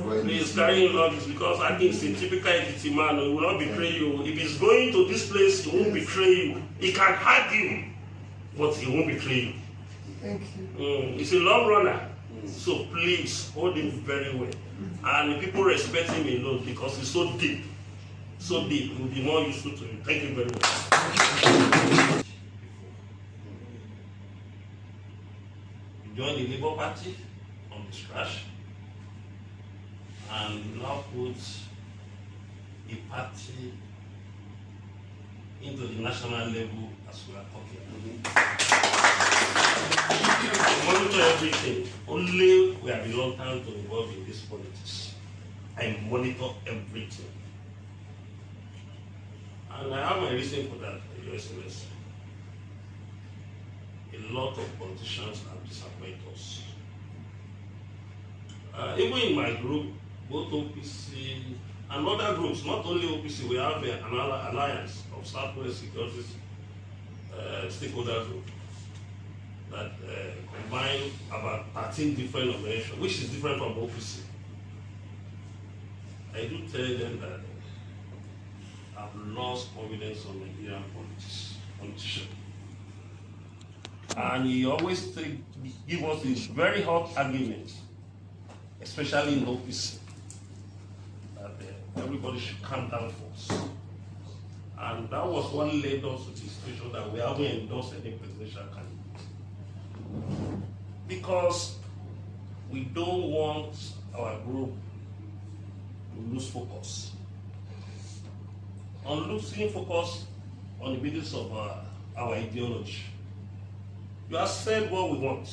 Please carry him luggage, because I think it's a typical entity man. He will not betray you. If he's going to this place, he won't betray you. He can hurt you, but he won't betray you. Thank you. He's a long runner, so please hold him very well. And people respect him a lot because he's so deep. So deep, he will be more useful to you. Thank you very much. You join the Labour Party from the scratch, and you now put the party into the national level as we are talking. You monitor everything. Only we are reluctant to involve in this politics. I monitor everything. And I have my reason for that, Your Excellency. A lot of politicians have disappointed us. Even in my group, both OPC and other groups, not only OPC, we have an alliance of Southwest Securities stakeholder group that combine about 13 different organizations, which is different from OPC. I do tell them that I've lost confidence on Nigerian politician. And he always give us this very hot argument, especially in OPC, that everybody should calm down first. And that was what led us to the situation that we haven't endorsed any presidential candidate. Because we don't want our group to lose focus. On losing focus on the basis of our ideology. You have said what we want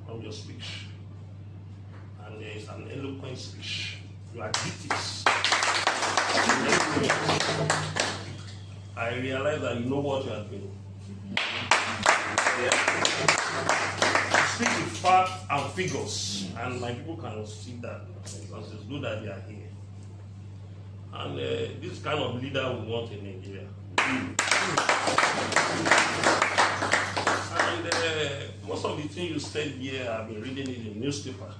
from your speech. And there is an eloquent speech. You are critics. I realize that you know what you are doing. Speak with facts and figures, and my people can see that, because it's good that they are here. And this kind of leader we want in Nigeria. And most of the things you said here, I've been reading it in the newspaper.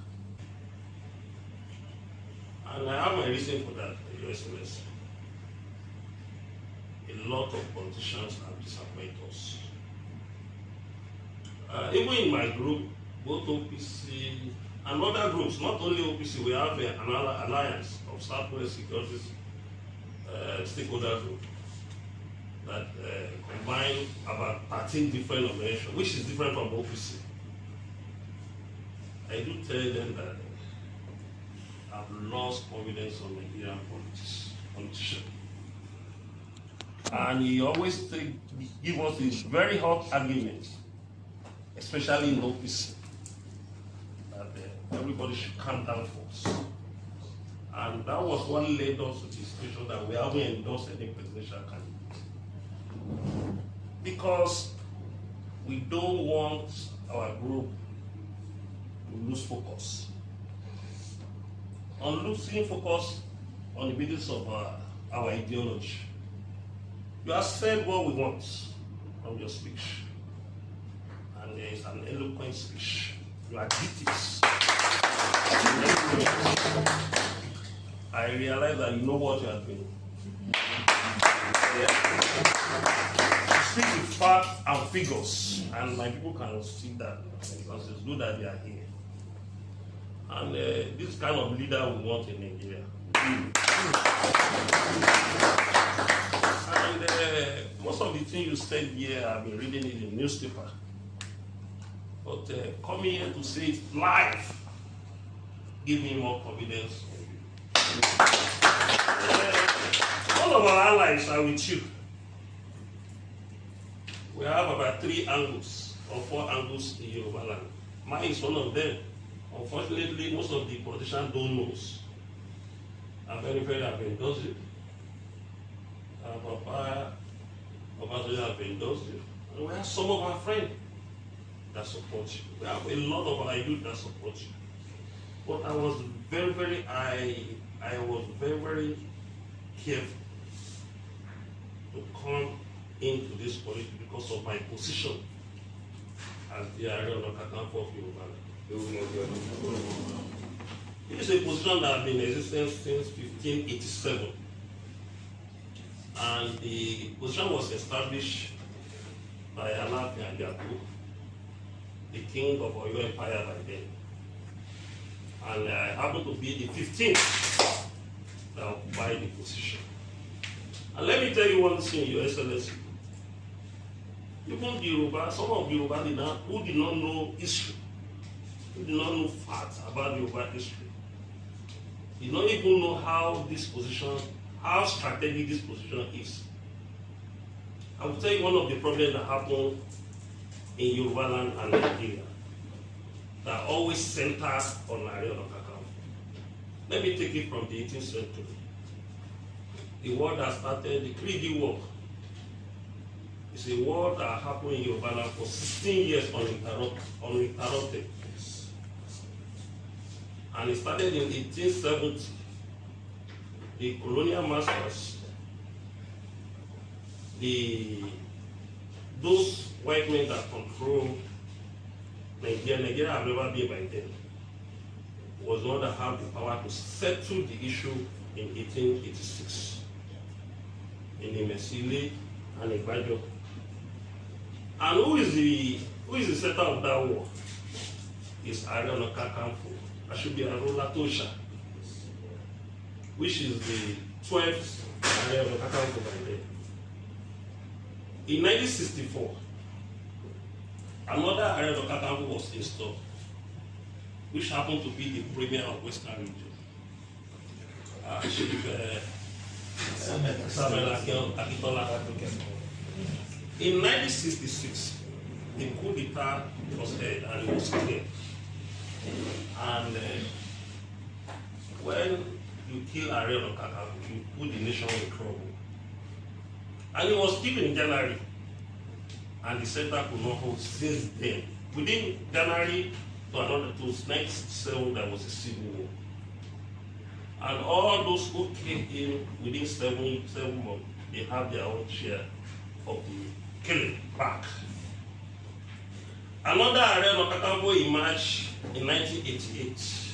And I have my reason for that, Your Excellency. A lot of politicians have disappointed us. Even in my group, both OPC and other groups, not only OPC, we have an alliance of Southwest Securities stakeholder group that combine about 13 different organizations, which is different from OPC. I do tell them that I've lost confidence on Nigerian politician. And he always give us this very hot argument, especially in OPC, that everybody should calm down first. And that was what led us to the situation that we haven't endorsed any presidential candidate. Because we don't want our group to lose focus. On losing focus on the basis of our ideology. You have said what we want from your speech. And there is an eloquent speech. You are critics. I realize that you know what you are doing. Speak with facts and figures, and my people can see that, because it's good that they are here. And this kind of leader we want in Nigeria. And most of the things you said here, I've been reading it in the newspaper. But coming here to say it live, give me more confidence. All of our allies are with you. We have about 3 angles or 4 angles in Yoruba land. Mine is one of them. Unfortunately, most of the politicians don't know. I'm very, very endorsed it. Papa have endorsed it. And we have some of our friends that support you. We have a lot of our youth that support you. But I was very, very careful to come into this politics because of my position as the Area of Kakanfo of Yoruba. This is a position that has been in existence since 1587. And the position was established by Alaafin Ajaku, the king of Oyo Empire by then. And I happened to be the 15th that occupied the position. And let me tell you one thing, Your Excellency. Even the Yoruba, some of the Yoruba who did not know history, who did not know facts about the Yoruba history, did not even know how this position, how strategic this position is. I will tell you one of the problems that happen in Yoruba land and Nigeria that always center on Ààrẹ Ọ̀nà Kakanfò. Let me take it from the 18th century. The war that started, the 3D war, is a war that happened in Yoruba land for 16 years uninterrupted. And it started in 1870. The colonial masters, those white men that control Nigeria have never been by then, was not that have the power to settle the issue in 1886 in Imesile and Igbajo. And who is the setter of that war? Is Ààrẹ Ọ̀nà Kakanfò, Ashobi Tosha, which is the 12th Ààrẹ Ọ̀nà Kakanfò by then. In 1964, another Ààrẹ Ọ̀nà Kakanfò was installed, which happened to be the premier of Western region, Samuel Akintola. In 1966, the coup d'etat was held and it was clear. And when you kill Ààrẹ Ọ̀nà Kakanfò, you put the nation in trouble. And it was killed in January, and the center could not hold since then. Within January to 1967, there was a civil war. And all those who came in within seven months, they have their own share of the killing back. Another Ààrẹ Ọ̀nà Kakanfò emerged in 1988.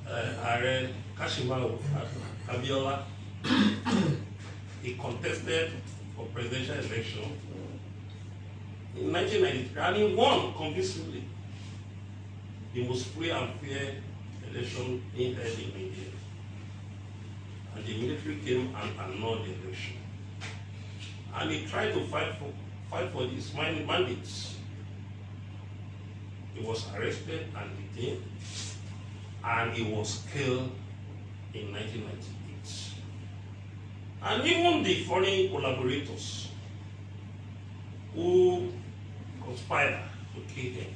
Ààrẹ Kashimawo Abiola, he contested for presidential election in 1993, and he won convincingly. The most free and fair election being held in Nigeria. And the military came and annulled the election. And he tried to fight for his mandates. He was arrested and detained, and he was killed in 1998. And even the foreign collaborators who conspired to kill him,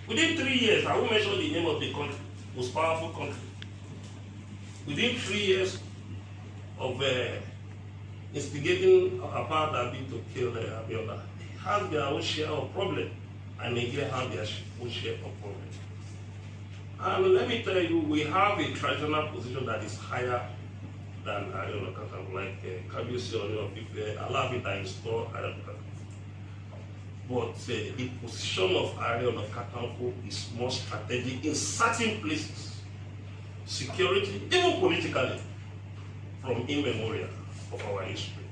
within 3 years, I won't mention the name of the country, most powerful country, within 3 years of instigating Apart Abi to kill Abiola, has their own share of problem, and Nigeria has their own share of problem. And let me tell you, we have a traditional position that is higher than Ààrẹ Ọ̀nà Kakanfò, like Kabiyesi Ọọ̀ni of Ife, Alaafin that installed Ààrẹ Ọ̀nà Kakanfò. But the position of Ààrẹ Ọ̀nà Kakanfò is more strategic in certain places, security, even politically, from immemorial of our history.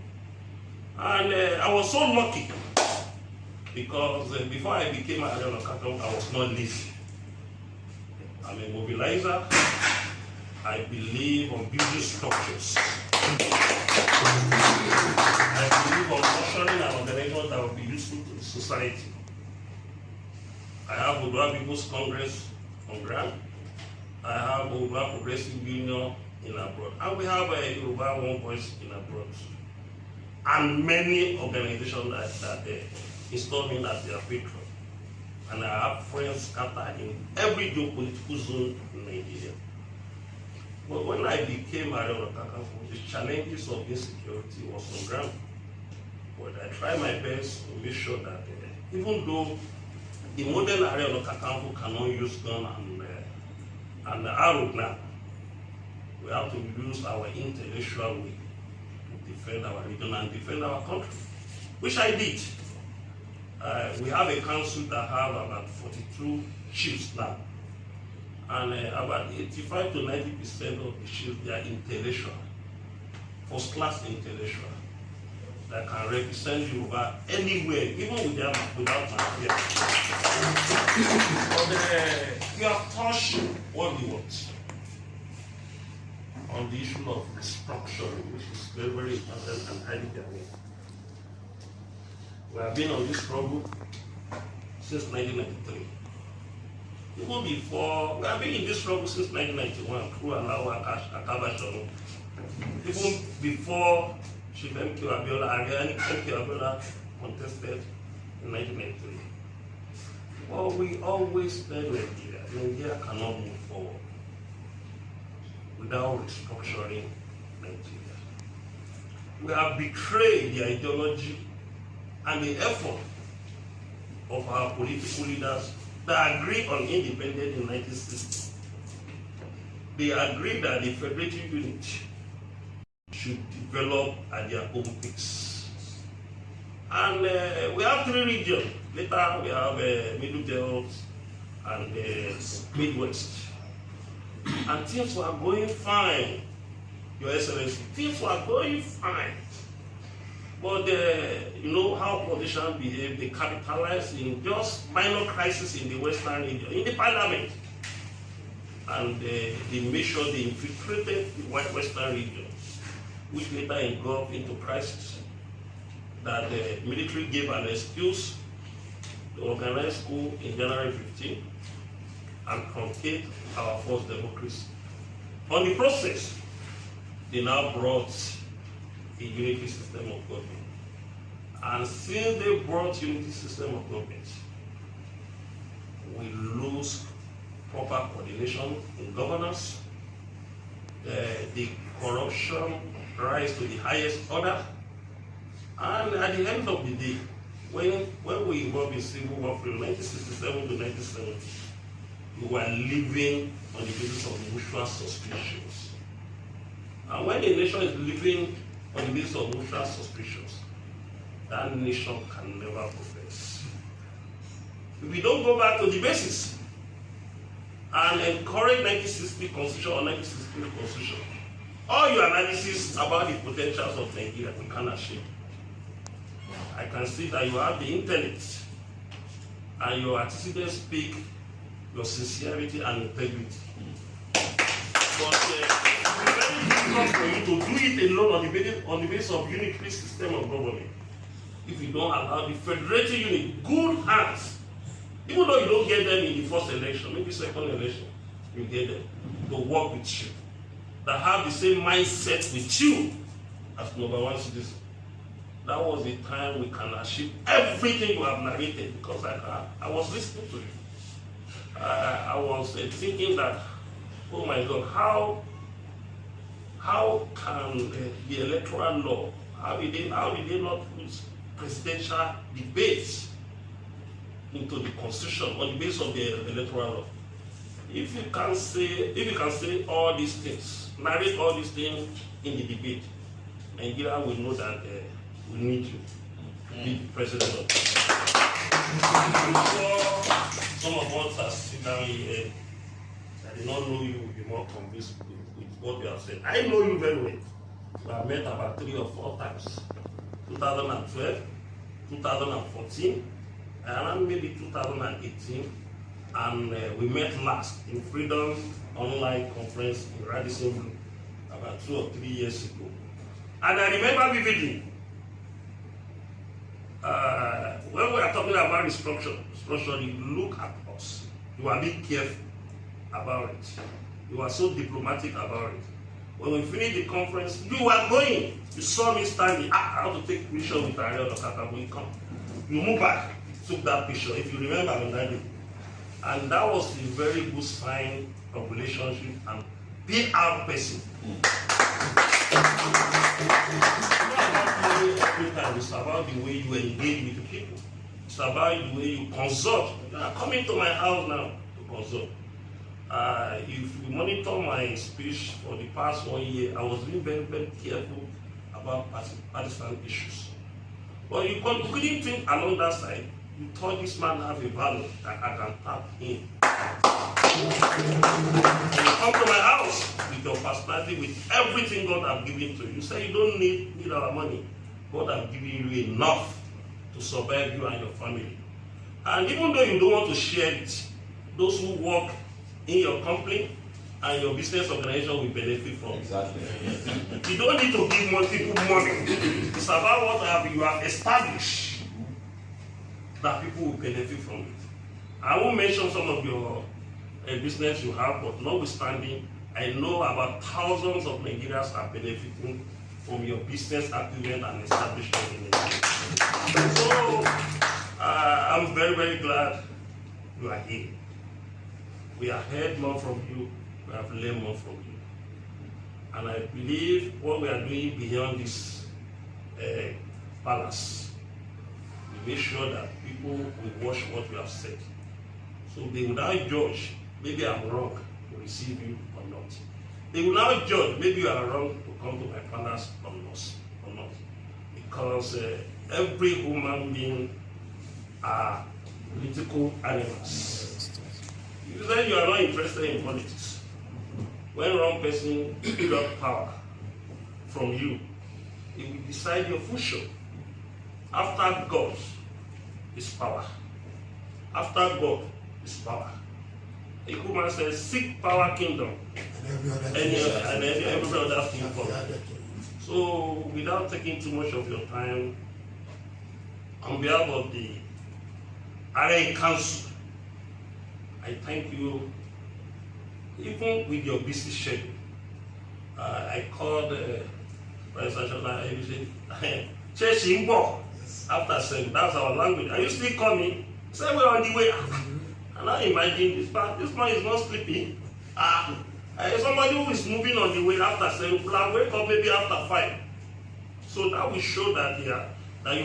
And I was so lucky because before I became Ààrẹ Ọ̀nà Kakanfò, I was not lazy. I'm a mobilizer. I believe on building structures. I believe on fostering an organization that will be useful to the society. I have Odua People's Congress on ground. I have Odua Progressive Union in abroad. And we have a Yoruba One Voice in abroad. And many organizations that install me as their patron. And I have friends scattered in every geopolitical zone in Nigeria. But when I became Ààrẹ Ọ̀nà Kakanfò, the challenges of insecurity was on ground. But I tried my best to make sure that even though the modern Ààrẹ Ọ̀nà Kakanfò cannot use gun and arrow now, we have to use our intellectual way to defend our region and defend our country, which I did. We have a council that have about 42 chiefs now. And about 85 to 90% of the chiefs, they are intellectual, first-class intellectual, that can represent Yoruba anywhere, even without material. But you have touched what we want on the issue of restructuring, which is very, very important and highly germane. We have been on this struggle since 1993. Even before, we have been in this struggle since 1991 through Alawa Akabashonu. Even before Chief M.K. Abiola contested in 1993. Well, we always said Nigeria cannot move forward without restructuring Nigeria. We have betrayed the ideology and the effort of our political leaders that agreed on independence in 1960. They agreed that the federative unit should develop at their own pace. And we have three regions. Later we have Middle Belt and Midwest. And things were going fine, Your Excellency. Things were going fine. But you know how politicians behave, they capitalize in just minor crises in the Western region, in the parliament. And they made sure they infiltrated the Western region, which later engulfed into crisis. That the military gave an excuse to organize coup in January 15 and truncate our first democracy. On the process, they now brought a unitary system of government. And since they brought unity system of government, we lose proper coordination in governance, the corruption rise to the highest order, and at the end of the day, when we involved in civil warfare from 1967 to 1970, we were living on the basis of mutual suspicions. And when a nation is living on the basis of mutual suspicions, that nation can never progress. If we don't go back to the basis and encourage 1960 Constitution or 1963 Constitution, all your analysis about the potentials of Nigeria, we cannot share. I can see that you have the intellect and your antecedents speak your sincerity and integrity. But it's very difficult for you to do it alone on the basis of unitary system of government. If you don't allow the federative unit good hands, even though you don't get them in the first election, maybe second election, you get them to work with you, that have the same mindset with you as number one citizen. That was the time we can achieve everything you have narrated, because I was listening to you. I was thinking that, oh my God, how can the electoral law, how did they not put presidential debates into the constitution on the basis of the electoral law? If you can say all these things, narrate all these things in the debate, Nigeria will know that we need you to be the president of the some of us are sitting down here, I did not know you will be more convinced with what you have said. I know you very well. We have met about 3 or 4 times. 2012, 2014, and maybe 2018, and we met last in Freedom Online Conference in Radisson about 2 or 3 years ago. And I remember vividly, when we are talking about restructuring, you look at us. You are being careful about it. You are so diplomatic about it. When we finished the conference, you were going. You saw me standing. How to take picture with Ariel Okaka. You come. You move back. Took that picture. If you remember on that day. And that was a very good sign of relationship and PR person. It's about the way you engage with the people. It's about the way you consult. You are coming to my house now to consult. If you monitor my speech for the past 1 year, I was being very, very careful about partisan issues. But you couldn't think along that side. You thought this man have a value that I can tap in. You come to my house with your personality, with everything God has given to you. You say you don't need our money. God has given you enough to survive you and your family. And even though you don't want to share it, those who work in your company and your business organization will benefit from it. Exactly. You don't need to give more people money. It's about what you have established that people will benefit from it. I won't mention some of your business you have, but notwithstanding, I know about thousands of Nigerians are benefiting from your business acumen and establishment in Nigeria. So I'm very, very glad you are here. We have heard more from you, we have learned more from you. And I believe what we are doing beyond this palace, we make sure that people will watch what we have said. So they will now judge, maybe I'm wrong to receive you or not. They will now judge, maybe you are wrong to come to my palace or not. Because every human being are political animals. You say you are not interested in politics. When wrong person pick up power from you, he will decide your future. After God is power. After God is power. A woman says, seek power, kingdom, and every other thing follows. So, without taking too much of your time, on behalf of the RA Council, I thank you. Even with your busy schedule, I called President Church after saying that's our language. Are you still coming? Say we're on the way. And I imagine this man is not sleeping. Somebody who is moving on the way after 7 o'clock, wake up maybe after 5. So that will show that you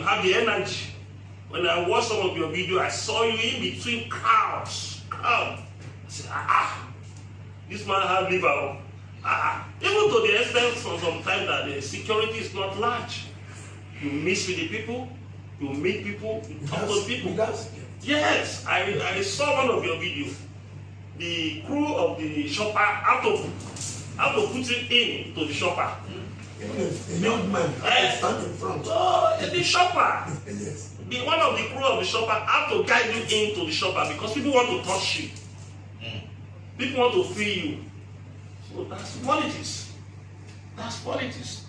have the energy. When I watched some of your video, I saw you in between crowds. I said, this man has liver. Even to the extent sometimes that the security is not large. You mix with the people, you meet people, you talk to people. Yes, I saw one of your videos. The crew of the shopper have to put it in to the shopper. Yes, a young man stand in front. The shopper. Yes. One of the crew of the shopper have to guide you into the shopper because people want to touch you. People want to feel you. So that's politics. That's politics.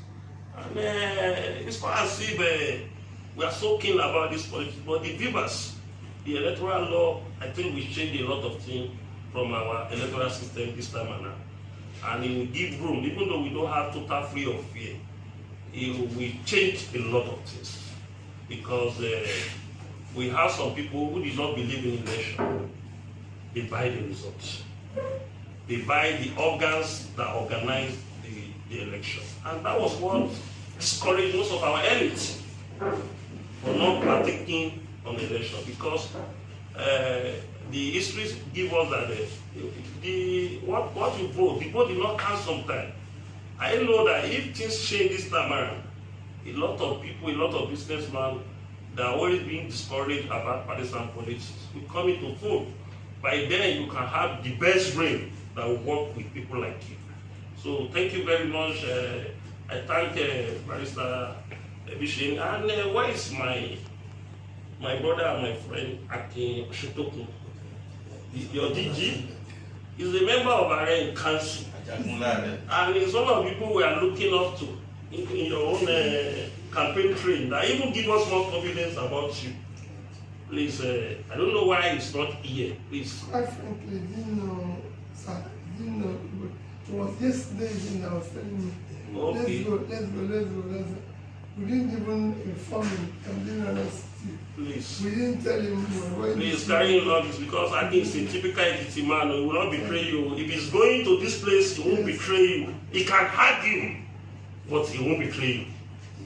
And it's quite as if we are so keen about this politics. But the viewers, the electoral law, I think we changed a lot of things from our electoral system this time and now. And it will give room, even though we don't have total free of fear, it will change a lot of things. Because we have some people who do not believe in election. They buy the results. They buy the organs that organize the election. And that was what discouraged most of our elites from not partaking on the election. Because the histories give us that what you vote, the vote did not count sometime. I know that if things change this time around, a lot of people, a lot of businessmen that are always being discouraged about partisan politics will come into vote. By then, you can have the best brain that will work with people like you. So, thank you very much. I thank Barrister Bishin. And where is my brother and my friend Akin Shutoku? Your DG is a member of our council. And it's one of the people we are looking up to in your own campaign train that even give us more confidence about you. Please, I don't know why it's not here. Please. Quite frankly, didn't know, sir. Didn't know. It was yesterday evening I was telling me, Okay. let's go. We didn't even inform him. I'm being honest with you. Please. We didn't tell him when. Please carry on this because I think it's a typical entity man. He will not betray you. If he's going to this place, he won't betray you. He can hurt you, but he won't betray you.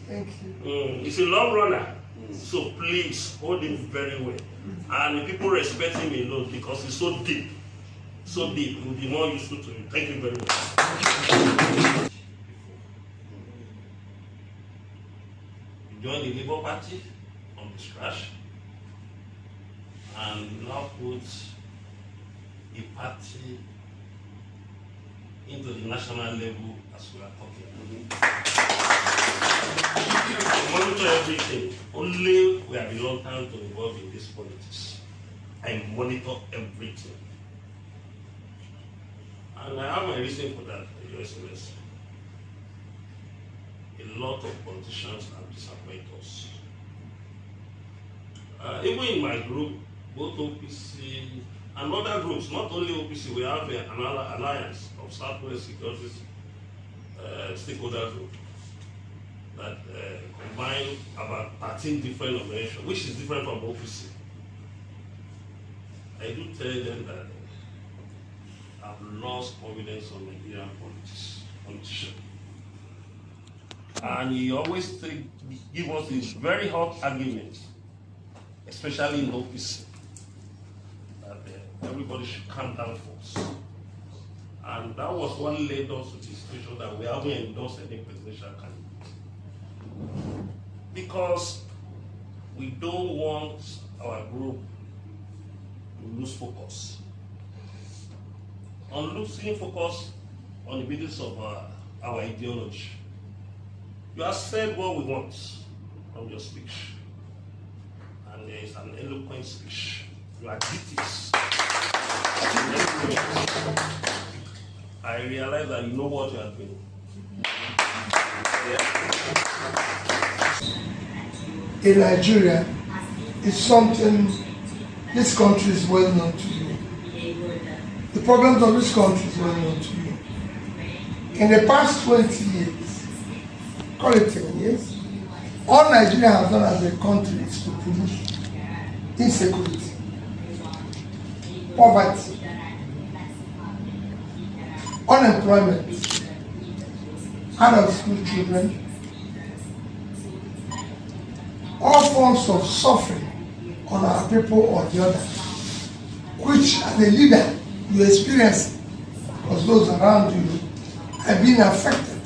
Thank you. He's a long runner. So please hold him very well. And people respect him a lot because he's so deep. So deep. It will be more useful to you. Thank you very much. You join the Labour Party from the scratch and you now put a party into the national level as we are talking. To monitor everything. Only we are reluctant to involve in this politics. I monitor everything. And I have my reason for that, Your Excellency. A lot of politicians have disappointed us. Even in my group, both OPC and other groups, not only OPC, we have an alliance of Southwest Securities stakeholder group that combine about 13 different organizations, which is different from OPC. I do tell them that I've lost confidence on Nigerian politicians. And he always give us this very hot argument, especially in OPC, that everybody should calm down first. And that was what led us to the situation that we haven't endorsed any presidential candidate. Because we don't want our group to lose focus. On losing focus on the basis of our ideology. You have said what we want from your speech. And there is an eloquent speech. You are critics. I realize that you know what you are doing. In Nigeria, it's something this country is well known to you. The problems of this country is well known to you. In the past 20 years, call it 10 years, all Nigeria has done as a country is to produce insecurity, poverty, unemployment, out-of-school children, all forms of suffering on our people or the other, which as a leader you experience because those around you have been affected.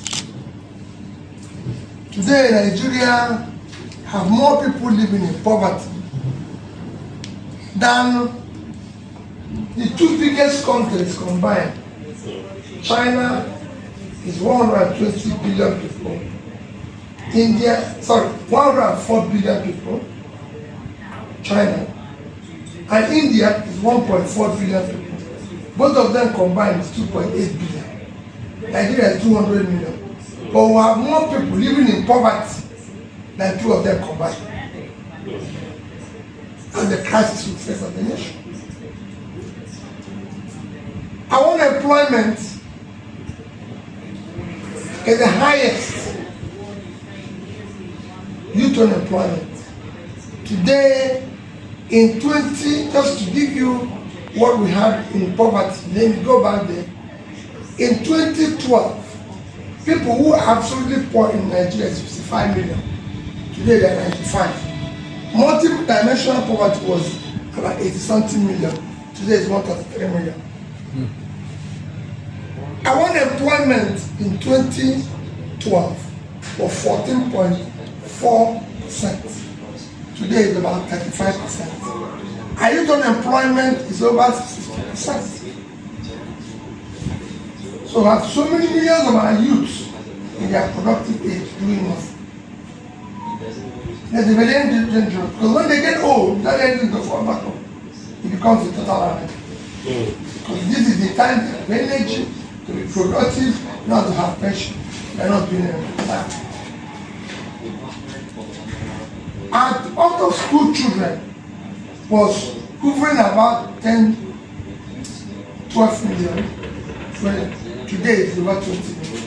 Today, Nigeria have more people living in poverty than the two biggest countries combined. China is 120 billion people. India, 104 billion people. China. And India is 1.4 billion people. Both of them combined is 2.8 billion. Nigeria is 200 million. But we have more people living in poverty than two of them combined. And the crisis we face as a nation. Our unemployment is the highest youth unemployment. Today, in 20, just to give you what we had in poverty, then we go back there. In 2012, people who are absolutely poor in Nigeria is 55 million. Today they are 95. Multi-dimensional poverty was about 80-something million. Today it's 133 million. Our unemployment in 2012 was 14.4%. Today it's about 35%. Our youth unemployment is over 60%. So we have so many millions of our youths in their productive age doing nothing. There's a very dangerous because when they get old, that engine goes fall back up. It becomes a total anarchy. Because this is the time they have energy to be productive, not to have passion. They're not doing anything. And out of school children was hovering about 10, 12 million. When today it's over 20 million.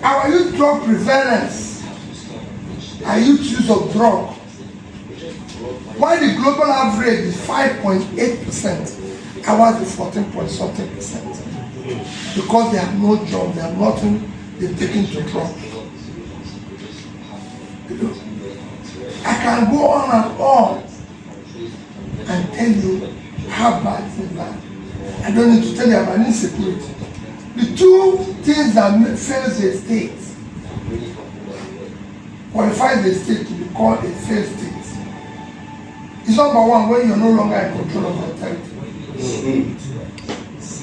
Our youth drug prevalence, our youth use of drug, while the global average is 5.8%, ours is 14.something%. Because they have no job, they have nothing, they're taking to drugs. I can go on and tell you how bad it is bad. I don't need to tell you about insecurity. The two things that fail the state qualify the state to be called a failed state. It's number one, when you're no longer in control of your territory.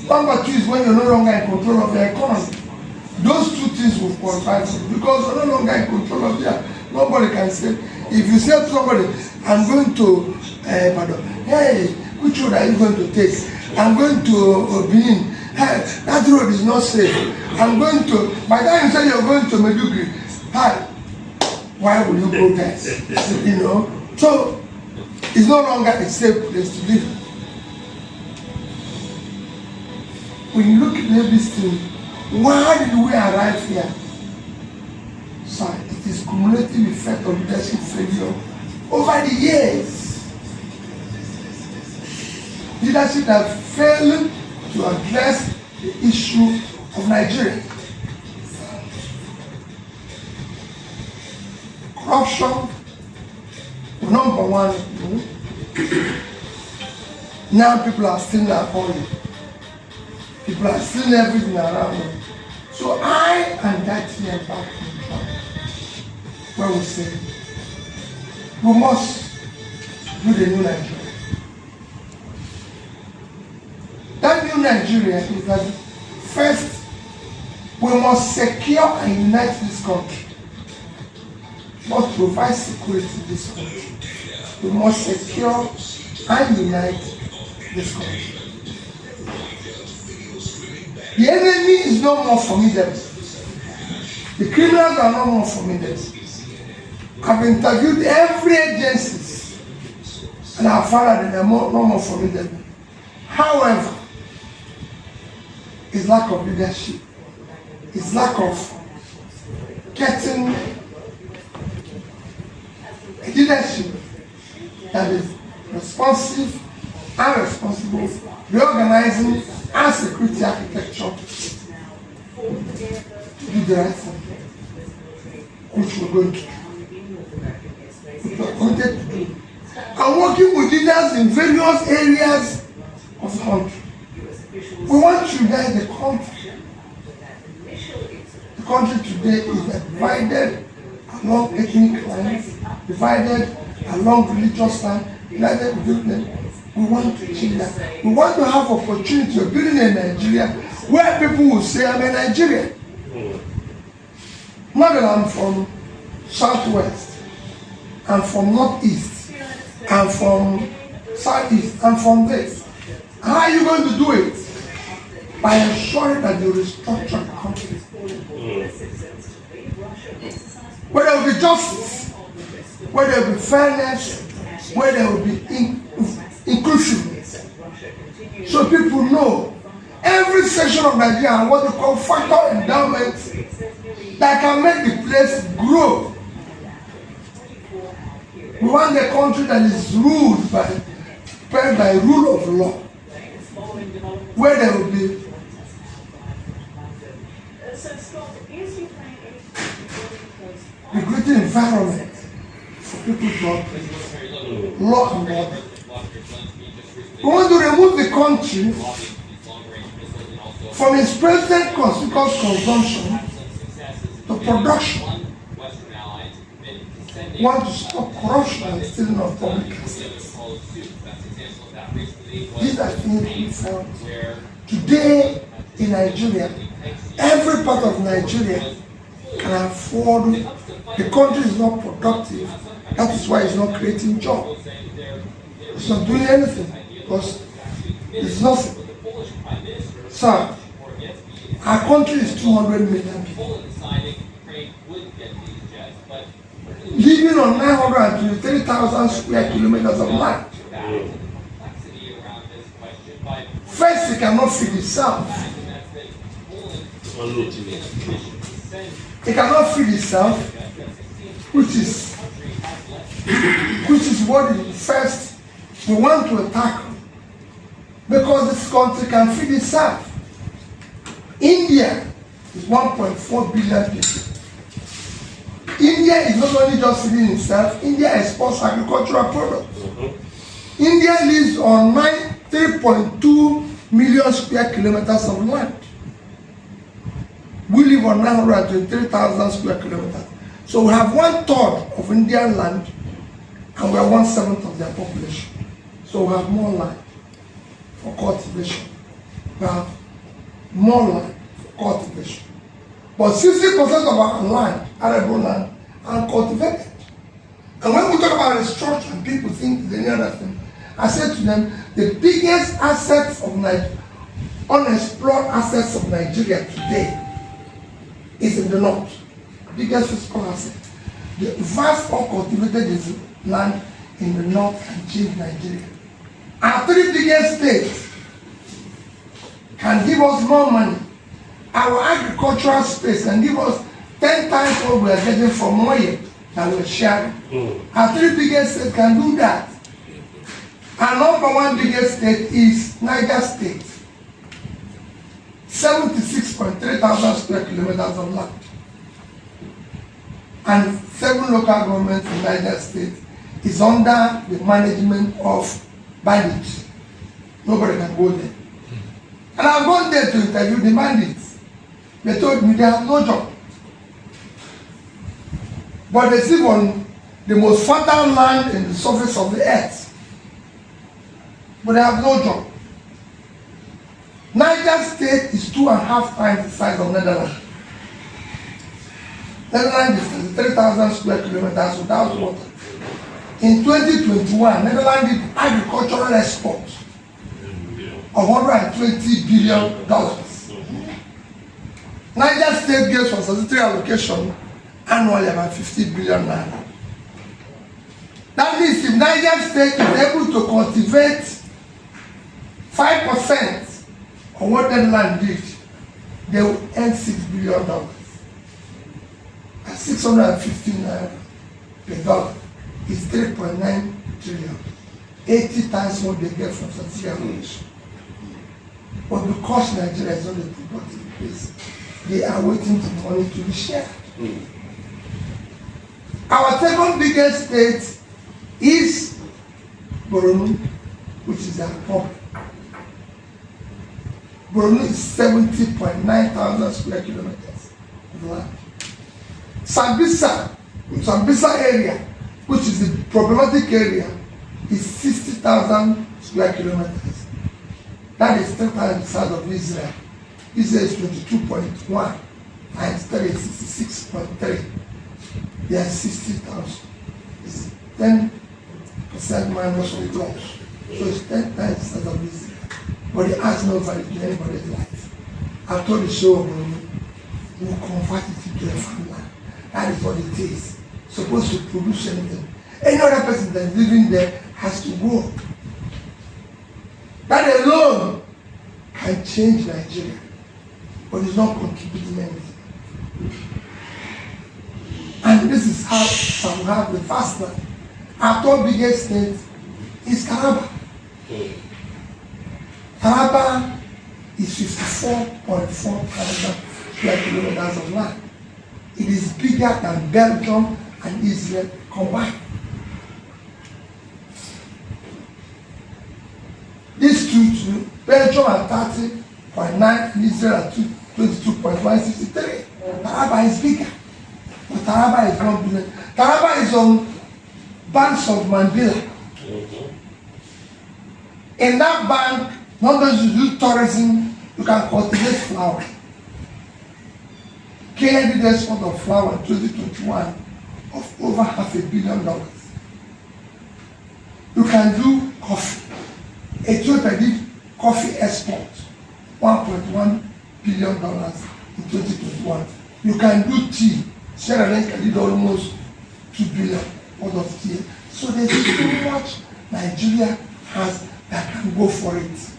Number two is when you're no longer in control of the economy. Those two things will qualify for you because you're no longer in control of the nobody can say. If you say to somebody, I'm going to hey, which road are you going to take? I'm going to Benin. Hey, that road is not safe. I'm going to, by the time you say you're going to Medugri, hi, why will you go there? You know? So, it's no longer a safe place to live. When you look at this thing, why did we arrive here? So, it is cumulative effect of leadership failure over the years. Leadership that failed to address the issue of Nigeria. Corruption, number one. Now people are stealing our oil. People are stealing everything around them. So I and that here back where we say we must do the new Nigeria. That new Nigeria is that first we must secure and unite this country. We must provide security in this country. We must secure and unite this country. The enemy is no more formidable. The criminals are no more formidable. I've interviewed every agency and I've found that they are no more formidable. However, it's lack of leadership. It's lack of getting a leadership that is responsive and responsible, reorganizing and security architecture to do the right thing, which we're going to do. We're committed to do. And working with leaders in various areas of the country. We want to unite the country. The country today is divided along ethnic lines, divided along religious lines, divided with them. We want to change that. We want to have opportunity of building a Nigeria where people will say, I'm a Nigerian. Not that I'm from Southwest, I'm from Northeast, I'm from Southeast, I'm from this. How are you going to do it? By ensuring that you restructure the country. Where there will be justice, where there will be fairness, where there will be inclusiveness. So people know every section of Nigeria and what they call factor endowments that can make the place grow. We want the country that is ruled by rule of law, where there will be a great environment for people to operate, law and order. We want to remove the country from its present conspicuous consumption to production. We want to stop corruption and stealing of public assets. These are things we found. Today in Nigeria, every part of Nigeria can afford, the country is not productive. That is why it's not creating jobs. It's not doing anything because it's nothing. So, our country is 200 million people. Living on 923,000 square kilometers of land. First, it cannot feed itself. It cannot feed itself, which is what first we want to attack. Because this country can feed itself. India is 1.4 billion people. India is not only just feeding itself, India exports agricultural products. India lives on 3.2 million square kilometers of land. We live on 923,000 square kilometers. So we have 1/3 of Indian land and we are 1/7 of their population. So we have more land. for cultivation. We have more land for cultivation. But 60% of our land, arable land, are cultivated. And when we talk about restructuring, people think the other thing. I said to them, the biggest assets of Nigeria, unexplored assets of Nigeria today is in the north. Biggest physical asset. The vast uncultivated land in the north can change Nigeria. Our three biggest states can give us more money. Our agricultural space can give us 10 times what we are getting from oil that we're sharing. Our three biggest states can do that. Our number one biggest state is Niger State. 76.3 thousand square kilometers of land. And 7 local governments in Niger State is under the management of bandits. Nobody can go there. And I've gone there to interview the bandits. They told me they have no job. But they live on the most fertile land in the surface of the earth. But they have no job. Niger State is 2.5 times the size of Netherlands. Netherlands is 33,000 square kilometers without water. In 2021, Netherlands did agricultural exports of $120 billion. Niger State gets for statutory allocation annually about 50 billion naira. That means if Niger State is able to cultivate 5% of what Netherlands did, they will earn $6 billion. At 650 naira per dollar is 3.9 trillion. 80 times what they get from statutory allocation. But because Nigeria is not a productive place, they are waiting for money to be shared. Our second biggest state is Borno, which is our hub. Borno is 70.9 thousand square kilometers of land. Sambisa area, which is the problematic area, is 60,000 square kilometers. That is 10 times the size of Israel. Israel is 22.1 times 3 is 66.3. They are 60,000. It's 10% minus what it was. So it's 10 times the size of Israel. But it has no value to anybody's life. After the show, we will convert it into a farmland. That is what it is. Supposed to produce anything. Any other person that is living there has to go. That alone can change Nigeria, but it's not contributing anything. And this is how some have the first one. Our third biggest state is Taraba. Taraba is 54.4 thousand square kilometers of land. It is bigger than Belgium and Israel combined. These two, Belgium at 30.9 and Israel at 22.163. Taraba is bigger. But Taraba is 1 billion. Taraba is on banks of Mandela. In that bank, not only to do tourism, you can cultivate flower. Kenya did export of flower in 2021 of over $500 million. You can do coffee. Ethiopia did coffee export, $1.1 billion in 2021. You can do tea. Sierra Leone did almost $2 billion out of tea. So there's so much Nigeria has that can go for it.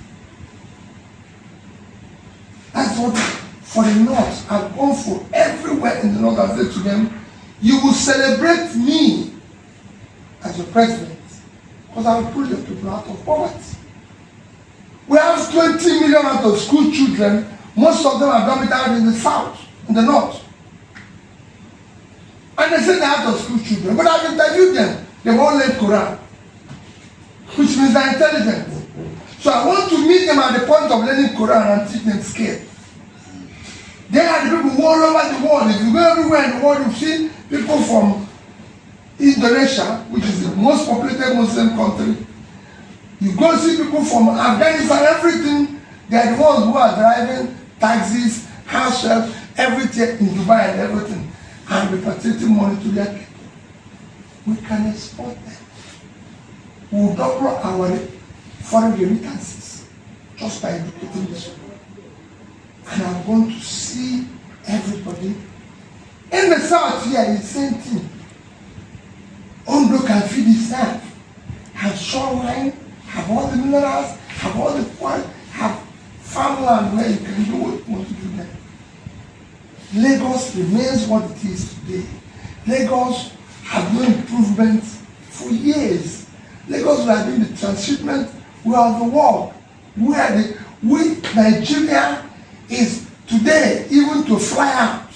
That's what for the North I've gone for everywhere in the North. I said to them, you will celebrate me as your president because I will pull your people out of poverty. We have 20 million out of school children. Most of them are domiciled in the South, in the North. And they say they're out of school children. But I've interviewed them. They've all learned Quran, which means they're intelligent. So I want to meet them at the point of learning Quran and teach them skill. They are the people all over the world. If you go everywhere in the world, you see people from Indonesia, which is the most populated Muslim country, You go see people from Afghanistan, everything. They are the ones who are driving taxis, house help, everything in Dubai and everything, and repatriating money to their people. We can export them. We will double our foreign remittances just by educating this people. And I want to see everybody. In the south here, it's the same thing. Ondo can feed itself, have shoreline, have all the minerals, have all the oil, have farmland where you can do what you want to do there. Lagos remains what it is today. Lagos have no improvements for years. Lagos will have been the transshipment of the world. Nigeria is today, even to fly out,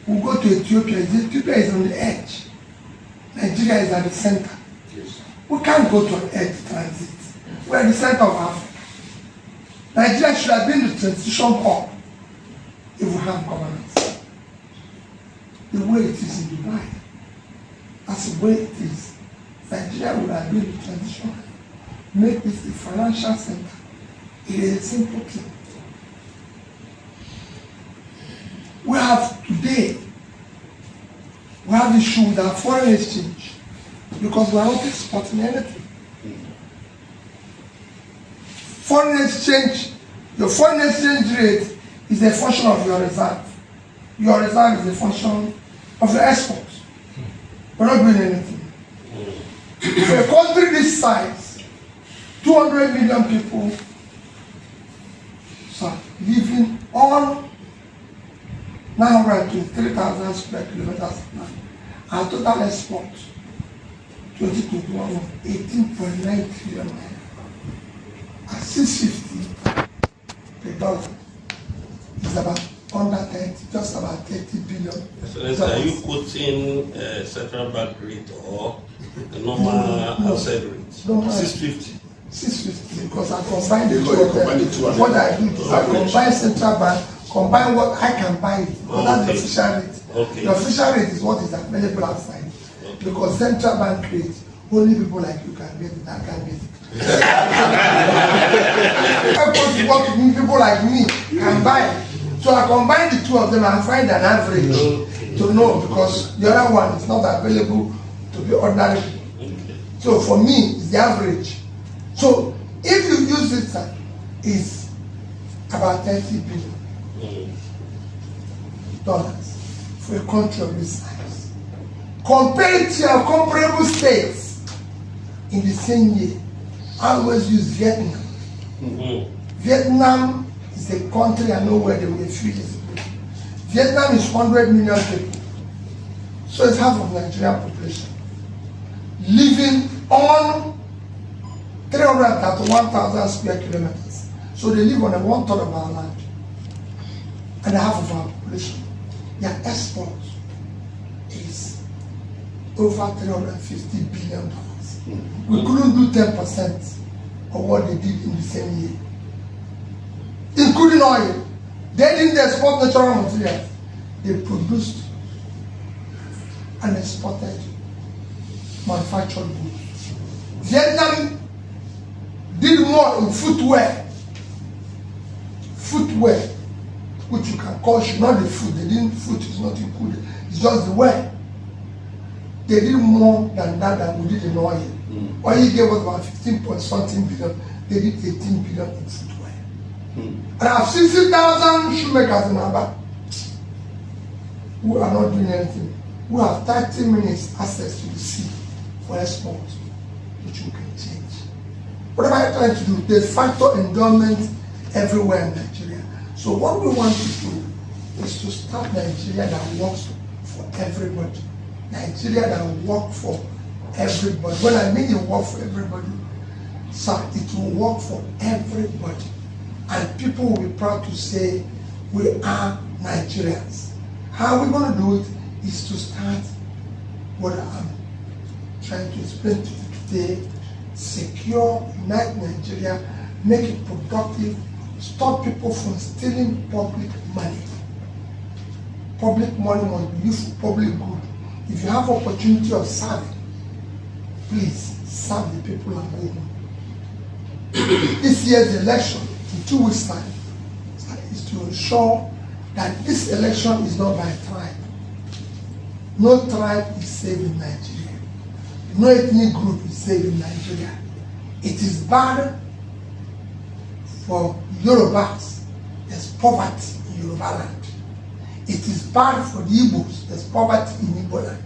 we go to Ethiopia. Ethiopia is on the edge. Nigeria is at the center. Yes. We can't go to an edge transit. We're at the center of Africa. Nigeria should have been the transition hub if we have governance. The way it is in Dubai, that's the way it is. Nigeria would have been the transition hub. Make this the financial center. It is a simple thing. We have today, we have issue with our foreign exchange because we are not exporting anything. Foreign exchange, your foreign exchange rate is a function of your reserve. Your reserve is a function of your exports. We're not doing anything. For a country this size, 200 million people living on 923,000 square kilometers of land. Our total export 2021 was 18.9 trillion naira. At 650 per dollar is about under 30, just about 30 billion. Excellency, are you quoting central bank rate or the normal outside rate? No, 650. 650 because I combine the two of them. What I do is I combine central bank, combine what I can buy it. Because that's the official rate. Okay. The official rate is what is available outside. Okay. Because central bank rate, only people like you can get it, I can't get it. People like me can buy it. So I combine the two of them and find an average to know because the other one is not available to be ordinary people. So for me, it's the average. So if you use it, it's about $30 billion for a country of this size. Compare it to your comparable states in the same year. I always use Vietnam. Vietnam is a country I know where they were a few years ago. Vietnam is 100 million people. So it's half of Nigerian population. Living on 331,000 square kilometers. So they live on a 1/3 of our land and half of our population. Their export is over $350 billion. We couldn't do 10% of what they did in the same year. Including oil. They didn't export natural materials. They produced and exported manufactured goods. Vietnam did more in footwear, which you can call not the food. They didn't. Food is not included. It's just the wear. They did more than that than we did in oil. Oil gave us about 15.something billion. They did 18 billion in footwear. And I have 60,000 shoemakers in Aba who are not doing anything. Who have 30 minutes access to the sea for export, which we can change. What am I trying to do? They factor endowment everywhere in Nigeria. So what we want to do is to start Nigeria that works for everybody. Nigeria that will work for everybody. When I mean it work for everybody, sir, it will work for everybody. And people will be proud to say, we are Nigerians. How we're going to do it is to start what I'm trying to explain to you today. Secure, unite Nigeria, make it productive, stop people from stealing public money. Public money must be used for public good. If you have opportunity of serving, please serve the people and go home. this year's election in 2 weeks' time is to ensure that this election is not by tribe. No tribe is safe in Nigeria. No ethnic group is safe in Nigeria. It is bad for Yorubas. There's poverty in Yoruba land. It is bad for the Igbos. There's poverty in Igbo land.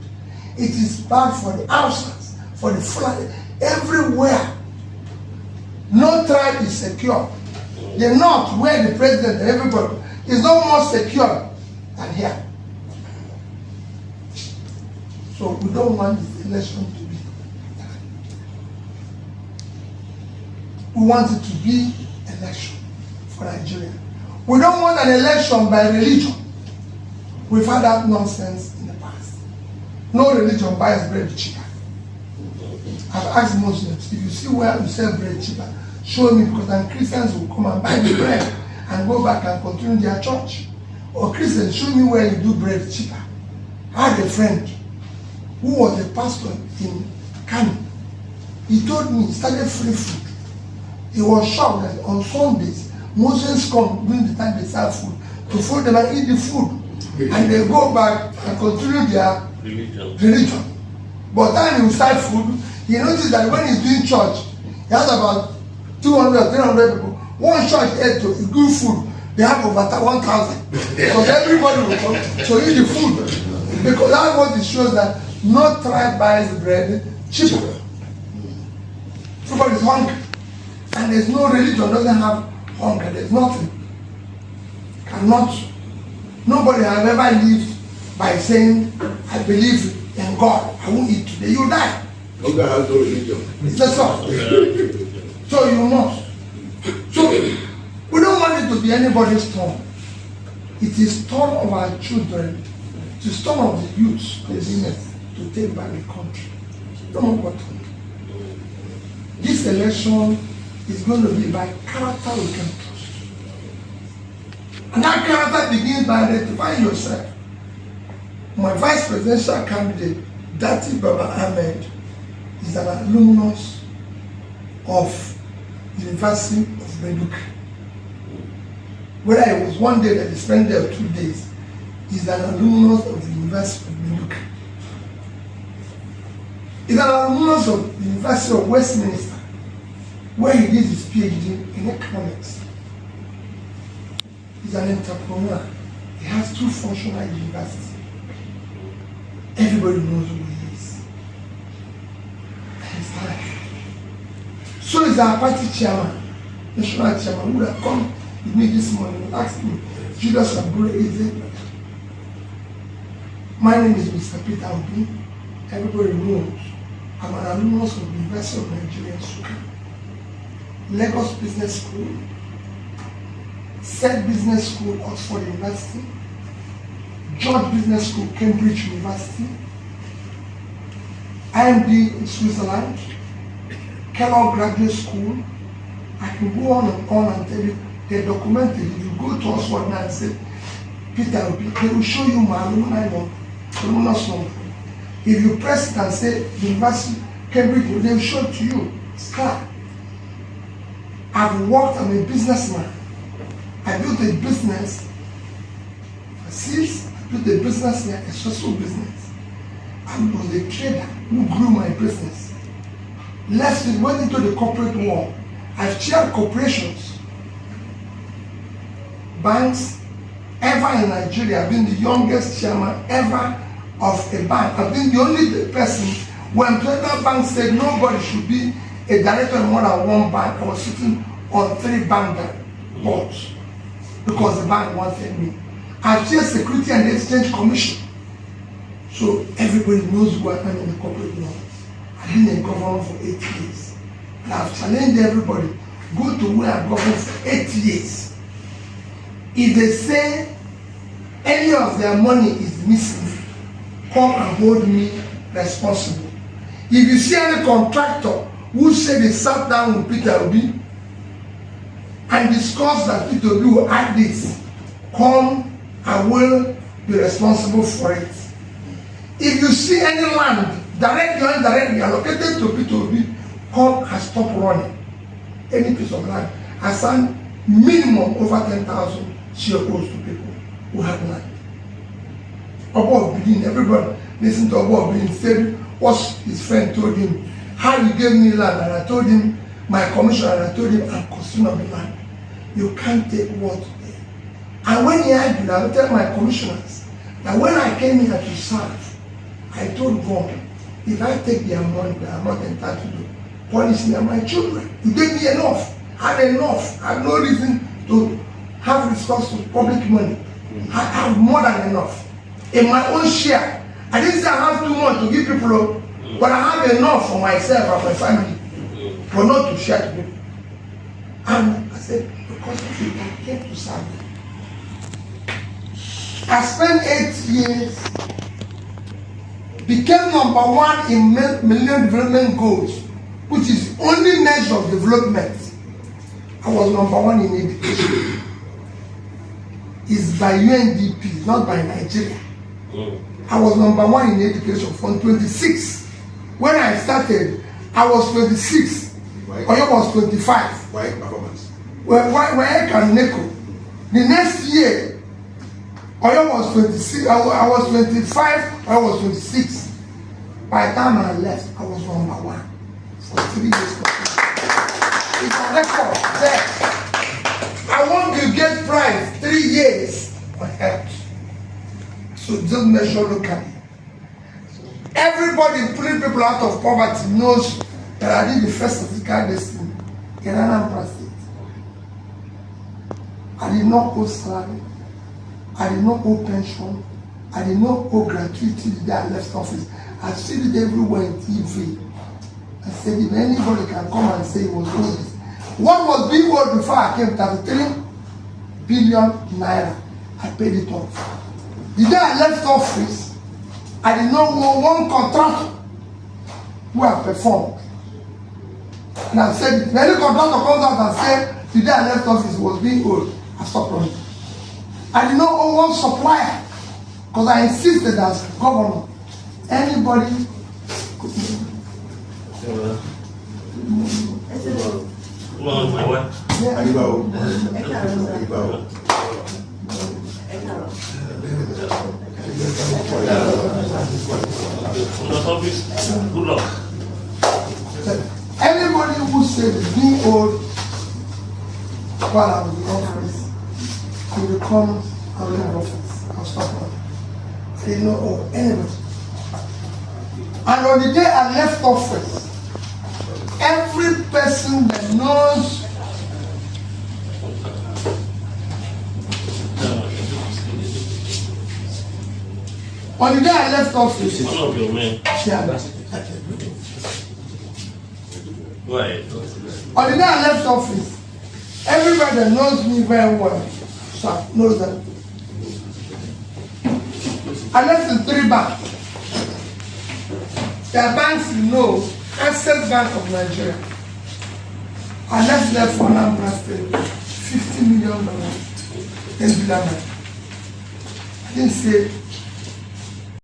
It is bad for the Hausas, for the Fulani, everywhere. No tribe is secure. The north, where the president and everybody is no more secure than here. So we don't want this election to be. We want it to be election for Nigeria. We don't want an election by religion. We've had that nonsense in the past. No religion buys bread cheaper. I've asked Muslims, if you see where you sell bread cheaper, show me, because then Christians will come and buy the bread and go back and continue their church. Or Christians, show me where you do bread cheaper. I had a friend who was a pastor in Kano. He told me he started free food. He was shocked that on Sundays, Muslims come during the time they sell food to fold them and eat the food. And they go back and continue their religion. But then he start food, he noticed that when he's doing church, he has about 200, 300 people. One church ate to good food, they have over 1,000. Because everybody will come to eat the food. Because that's what it shows, that no tribe buys bread cheaper. Everybody is hungry. And there's no religion, doesn't have hunger, there's nothing. Cannot. Nobody has ever lived by saying, I believe in God, I won't eat today. You die. God has no religion. It's the song. So you must. So we don't want it to be anybody's turn. It is turn of our children, it is turn of the youth, laziness, to take back the country. Don't know what. This election is going to be by character we can trust. And that character begins by identifying yourself. My vice presidential candidate, Dati Baba Ahmed, is an alumnus of University of Maiduguri. Whether it was one day that he spent there or 2 days, he's an alumnus of the University of Maiduguri. He's an alumnus of the University of Westminster, where he did his PhD in economics. He's an entrepreneur. He has 2 functional universities. Everybody knows who he is. And he's alive. So is our party chairman, national chairman, who would have come with me this morning and asked me, Julius Abure, is it? My name is Mr. Peter Obi. Everybody knows I'm an alumnus of the University of Nigeria, Nsukka, Lagos Business School, Said Business School, Oxford University, George Business School, Cambridge University, IMD in Switzerland, Kellogg Graduate School. I can go on and tell you, they're documented. If you go to Oxford now and say, Peter, they will show you my alumni number. If you press it and say, University, Cambridge, they will show it to you. It's clear. I've worked, I'm a businessman. I built a business overseas. I built a business here, a social business. I was a trader who grew my business. Left it, went into the corporate world. I've chaired corporations, banks, ever in Nigeria. I've been the youngest chairman ever of a bank. I've been the only person when Federal Bank said nobody should be a director in more than one bank. I was sitting on 3 bank boards because the bank wanted me. I've chaired Security and Exchange Commission. So everybody knows who I am in the corporate world. I've been a governor for 8 years. And I've challenged everybody, go to where I've governed for 8 years. If they say any of their money is missing, come and hold me responsible. If you see any contractor who said they sat down with Peter Obi and discussed that Peter Obi will add this, come and will be responsible for it. If you see any land, directly or indirectly allocated to Peter Obi, come and stop running. any piece of land, assign minimum over 10,000 shares to people who had land. Obo Obidin, everybody listened to Obo Obidin, said what his friend told him, how you gave me land, and I told him my commission, and I told him I'm concerned of the land. You can't take what there. And when he argued, I would tell my commissioners that when I came here to serve, I told God, if I take their money, I'm not entitled to punish me and my children. You gave me enough. I had enough. I have no reason to have resource to public money. I have more than enough. In my own share, I didn't say I have too much to give people, but I have enough for myself and my family, but not to share to people. And I said, because of it, I came to serve you. I spent 8 years, became #1 in Millennium Development Goals, which is the only measure of development. I was #1 in education. It's by UNDP, not by Nigeria. I was #1 in education from 26. When I started, I was 26. Oyo was 25. Why performance? Why can Neko? The next year, Oyo was 26. I was 25. I was 26. By the time I left, I was #1 for 3 years. It's a record there. I won the Gate Prize 3 years on health. So just measure locally. Everybody pulling people out of poverty knows that I did the first physical destiny in Anambra State. I did not owe salary. I did not owe pension. I did not owe gratuity the day I left office. I said it everywhere in TV. I said if anybody can come and say it was owed this. What was being owed before I came? 33 billion naira. I paid it off. The day I left office, I did not owe one contractor who I performed. And I said, if any contractor comes out and says, the day I left office was being owed, I stopped running. I did not owe one supplier because I insisted as governor. Anybody could Good luck. Anybody who said being old while I was in office, I will come and leave office. I'll stop running. I didn't know owe anybody. And on the day I left office, every person that knows on the day I left office, One of your men. Right. On the day I left office, everybody that knows me very well knows that I left in 3 banks. There are banks you know, Access Bank of Nigeria. I left there for Anambra State, $50 million. I didn't say